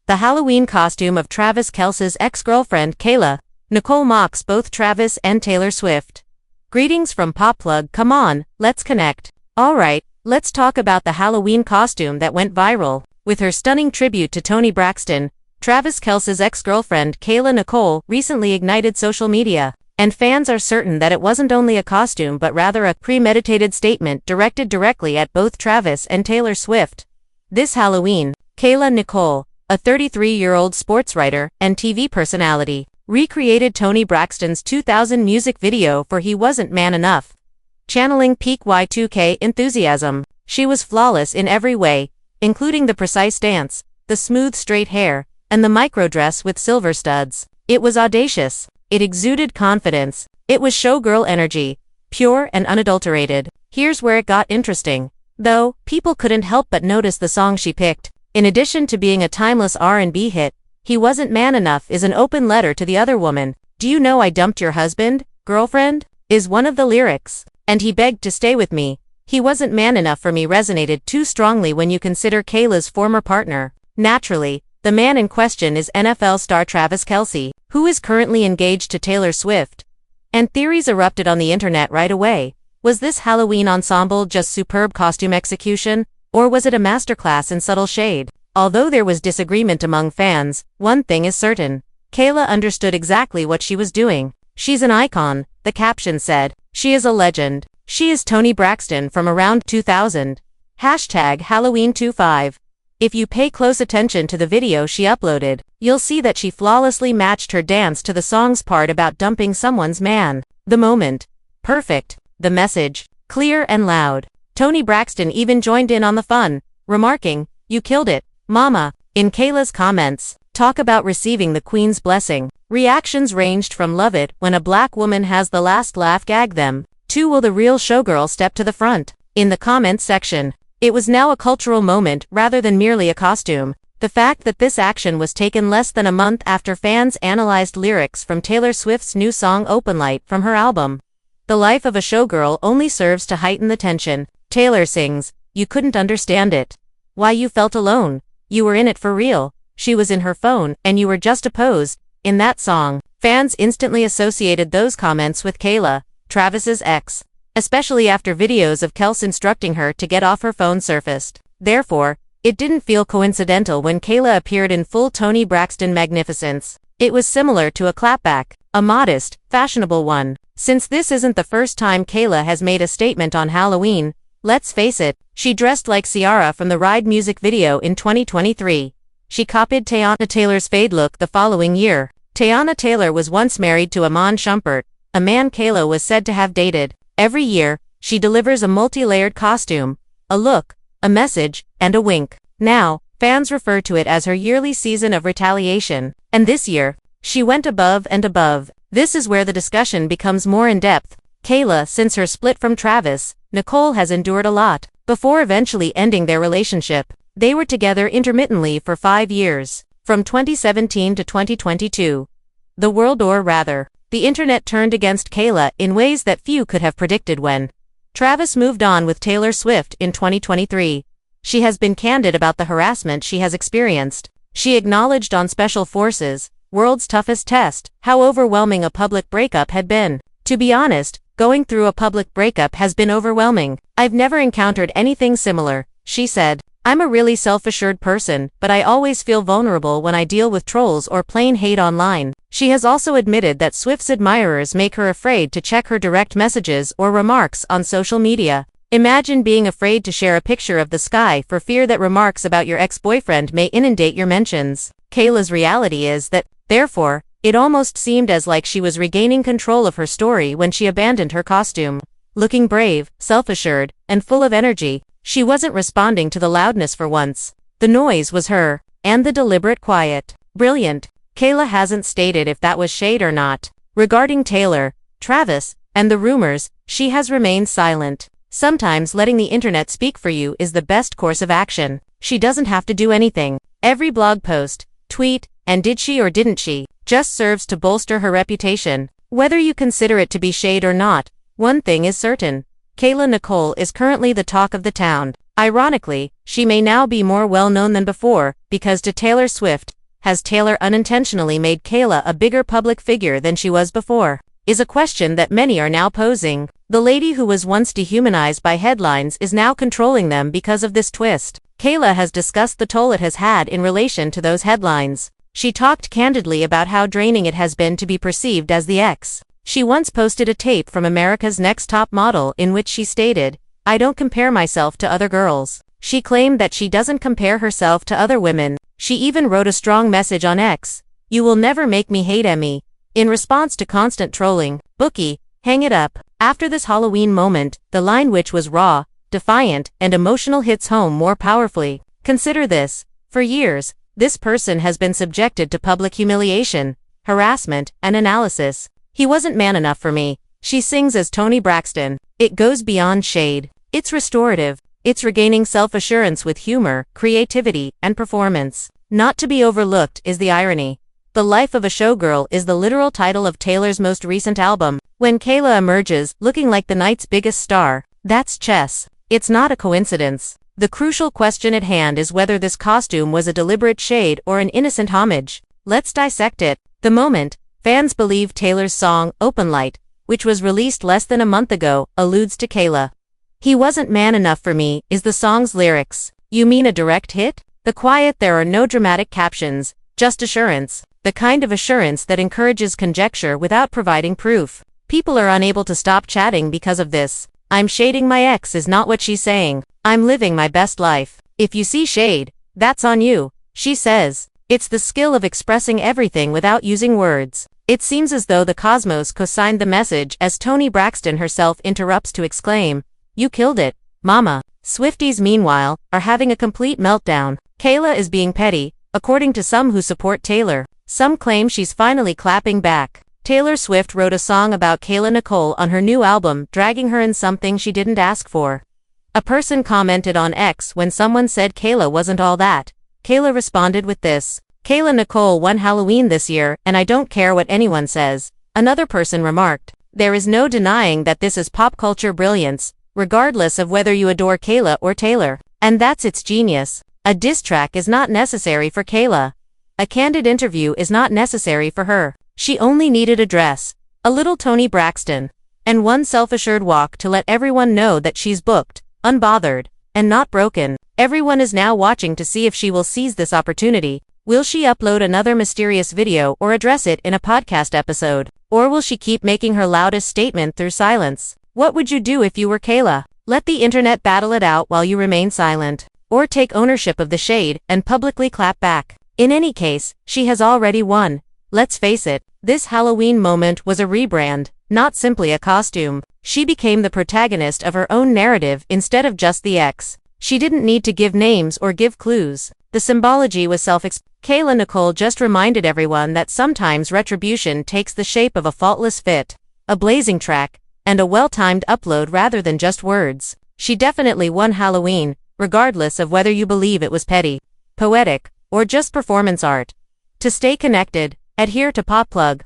The Halloween costume of Travis Kelce's ex-girlfriend Kayla Nicole mocks both Travis and Taylor Swift. Greetings from Pop Plug. Come on, let's connect. Alright, let's talk about the Halloween costume that went viral. With her stunning tribute to Toni Braxton, Travis Kelce's ex-girlfriend Kayla Nicole recently ignited social media. And fans are certain that it wasn't only a costume but rather a premeditated statement directed directly at both Travis and Taylor Swift. This Halloween, Kayla Nicole, a 33-year-old sports writer and TV personality, recreated Toni Braxton's 2000 music video for He Wasn't Man Enough. Channeling peak Y2K enthusiasm, she was flawless in every way, including the precise dance, the smooth straight hair, and the micro-dress with silver studs. It was audacious. It exuded confidence. It was showgirl energy, pure and unadulterated. Here's where it got interesting. Though, people couldn't help but notice the song she picked. In addition to being a timeless R&B hit, He Wasn't Man Enough is an open letter to the other woman. Do you know I dumped your husband, girlfriend? Is one of the lyrics. And he begged to stay with me. He wasn't man enough for me resonated too strongly when you consider Kayla's former partner. Naturally, the man in question is NFL star Travis Kelce, who is currently engaged to Taylor Swift. And theories erupted on the internet right away. Was this Halloween ensemble just superb costume execution? Or was it a masterclass in subtle shade? Although there was disagreement among fans, one thing is certain. Kayla understood exactly what she was doing. She's an icon, the caption said. She is a legend. She is Toni Braxton from around 2000. #Halloween25. If you pay close attention to the video she uploaded, you'll see that she flawlessly matched her dance to the song's part about dumping someone's man. The moment. Perfect. The message. Clear and loud. Toni Braxton even joined in on the fun, remarking, "You killed it, mama." In Kayla's comments, talk about receiving the queen's blessing. Reactions ranged from love it when a black woman has the last laugh gag them, to will the real showgirl step to the front. In the comments section, it was now a cultural moment rather than merely a costume. The fact that this action was taken less than a month after fans analyzed lyrics from Taylor Swift's new song Open Light from her album. The life of a showgirl only serves to heighten the tension. Taylor sings, "You couldn't understand it. Why you felt alone. You were in it for real. She was in her phone and you were just a pose." In that song, fans instantly associated those comments with Kayla, Travis's ex, especially after videos of Kelce instructing her to get off her phone surfaced. Therefore, it didn't feel coincidental when Kayla appeared in full Toni Braxton magnificence. It was similar to a clapback, a modest, fashionable one. Since this isn't the first time Kayla has made a statement on Halloween, let's face it, she dressed like Ciara from the Ride music video in 2023. She copied Teyana Taylor's fade look the following year. Teyana Taylor was once married to Iman Shumpert, a man Kayla was said to have dated. Every year, she delivers a multi-layered costume, a look, a message, and a wink. Now, fans refer to it as her yearly season of retaliation. And this year, she went above and above. This is where the discussion becomes more in-depth. Kayla, since her split from Travis, Nicole has endured a lot. Before eventually ending their relationship, they were together intermittently for 5 years, from 2017 to 2022. The world, or rather, the internet turned against Kayla in ways that few could have predicted when Travis moved on with Taylor Swift in 2023. She has been candid about the harassment she has experienced. She acknowledged on Special Forces, World's Toughest Test, how overwhelming a public breakup had been. To be honest, going through a public breakup has been overwhelming. I've never encountered anything similar, she said. I'm a really self-assured person, but I always feel vulnerable when I deal with trolls or plain hate online. She has also admitted that Swift's admirers make her afraid to check her direct messages or remarks on social media. Imagine being afraid to share a picture of the sky for fear that remarks about your ex-boyfriend may inundate your mentions. Kayla's reality is that, therefore, it almost seemed as like she was regaining control of her story when she abandoned her costume. Looking brave, self-assured, and full of energy, she wasn't responding to the loudness for once. The noise was her, and the deliberate quiet. Brilliant. Kayla hasn't stated if that was shade or not. Regarding Taylor, Travis, and the rumors, she has remained silent. Sometimes letting the internet speak for you is the best course of action. She doesn't have to do anything. Every blog post, tweet, and did she or didn't she, just serves to bolster her reputation. Whether you consider it to be shade or not, one thing is certain. Kayla Nicole is currently the talk of the town. Ironically, she may now be more well-known than before, because to Taylor Swift, has Taylor unintentionally made Kayla a bigger public figure than she was before? Is a question that many are now posing. The lady who was once dehumanized by headlines is now controlling them because of this twist. Kayla has discussed the toll it has had in relation to those headlines. She talked candidly about how draining it has been to be perceived as the ex. She once posted a tape from America's Next Top Model in which she stated, "I don't compare myself to other girls." She claimed that she doesn't compare herself to other women. She even wrote a strong message on X, "You will never make me hate Emmy," in response to constant trolling. Bookie, hang it up. After this Halloween moment, the line which was raw, defiant, and emotional hits home more powerfully. Consider this. For years, this person has been subjected to public humiliation, harassment, and analysis. "He wasn't man enough for me," she sings as Toni Braxton. It goes beyond shade. It's restorative. It's regaining self-assurance with humor, creativity, and performance. Not to be overlooked is the irony. The Life of a Showgirl is the literal title of Taylor's most recent album. When Kayla emerges, looking like the night's biggest star, that's chess. It's not a coincidence. The crucial question at hand is whether this costume was a deliberate shade or an innocent homage. Let's dissect it. The moment, fans believe Taylor's song, Open Light, which was released less than a month ago, alludes to Kayla. "He wasn't man enough for me," is the song's lyrics. You mean a direct hit? The quiet, there are no dramatic captions, just assurance. The kind of assurance that encourages conjecture without providing proof. People are unable to stop chatting because of this. "I'm shading my ex" is not what she's saying. "I'm living my best life. If you see shade, that's on you," she says. It's the skill of expressing everything without using words. It seems as though the cosmos co-signed the message as Toni Braxton herself interrupts to exclaim, "You killed it, mama." Swifties, meanwhile, are having a complete meltdown. Kayla is being petty, according to some who support Taylor. Some claim she's finally clapping back. Taylor Swift wrote a song about Kayla Nicole on her new album, dragging her in something she didn't ask for. A person commented on X when someone said Kayla wasn't all that. Kayla responded with this, "Kayla Nicole won Halloween this year, and I don't care what anyone says." Another person remarked, "There is no denying that this is pop culture brilliance, regardless of whether you adore Kayla or Taylor. And that's its genius. A diss track is not necessary for Kayla. A candid interview is not necessary for her. She only needed a dress, a little Toni Braxton, and one self-assured walk to let everyone know that she's booked, unbothered, and not broken." Everyone is now watching to see if she will seize this opportunity. Will she upload another mysterious video or address it in a podcast episode? Or will she keep making her loudest statement through silence? What would you do if you were Kayla? Let the internet battle it out while you remain silent. Or take ownership of the shade and publicly clap back. In any case, she has already won. Let's face it, this Halloween moment was a rebrand, not simply a costume. She became the protagonist of her own narrative instead of just the ex. She didn't need to give names or give clues. The symbology was self-explanatory. Kayla Nicole just reminded everyone that sometimes retribution takes the shape of a faultless fit, a blazing track, and a well-timed upload rather than just words. She definitely won Halloween, regardless of whether you believe it was petty, poetic, or just performance art. To stay connected, adhere to Pop Plug.